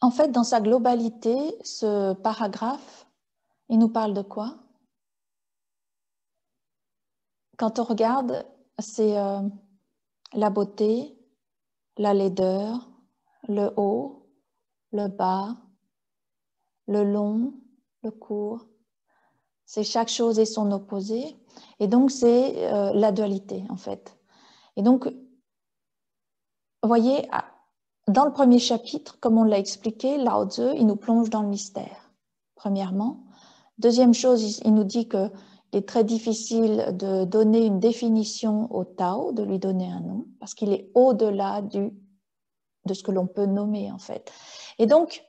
En fait, dans sa globalité, ce paragraphe, il nous parle de quoi? Quand on regarde, c'est la beauté, la laideur, le haut, le bas, le long, le court. C'est chaque chose et son opposé. Et donc, c'est la dualité, en fait. Et donc, vous voyez, dans le premier chapitre, comme on l'a expliqué, Lao Tzu, il nous plonge dans le mystère, premièrement. Deuxième chose, il nous dit qu'il est très difficile de donner une définition au Tao, de lui donner un nom, parce qu'il est au-delà de ce que l'on peut nommer, en fait. Et donc,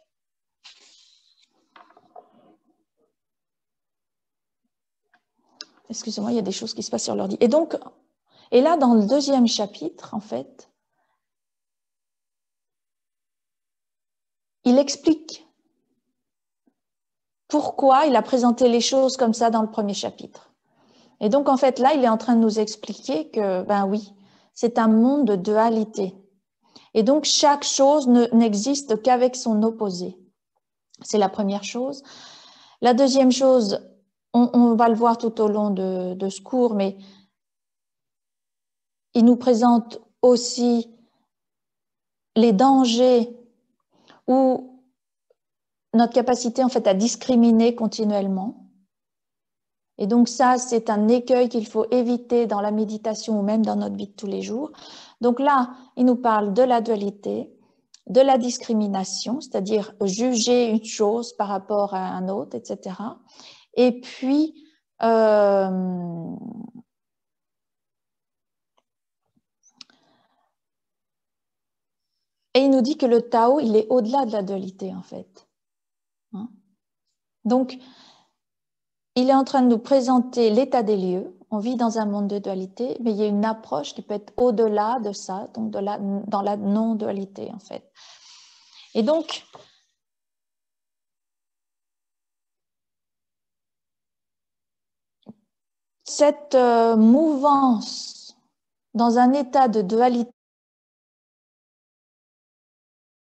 excusez-moi, il y a des choses qui se passent sur l'ordi. Et là, dans le deuxième chapitre, en fait, il explique pourquoi il a présenté les choses comme ça dans le premier chapitre. Et donc, en fait, là, il est en train de nous expliquer que, ben oui, c'est un monde de dualité. Et donc, chaque chose n'existe qu'avec son opposé. C'est la première chose. La deuxième chose, on va le voir tout au long de ce cours, mais il nous présente aussi les dangers ou notre capacité en fait à discriminer continuellement. Et donc ça, c'est un écueil qu'il faut éviter dans la méditation ou même dans notre vie de tous les jours. Donc là, il nous parle de la dualité, de la discrimination, c'est-à-dire juger une chose par rapport à un autre, etc. Et puis, et il nous dit que le Tao, il est au-delà de la dualité, en fait. Donc, il est en train de nous présenter l'état des lieux. On vit dans un monde de dualité, mais il y a une approche qui peut être au-delà de ça, donc dans la non-dualité, en fait. Et donc, cette mouvance dans un état de dualité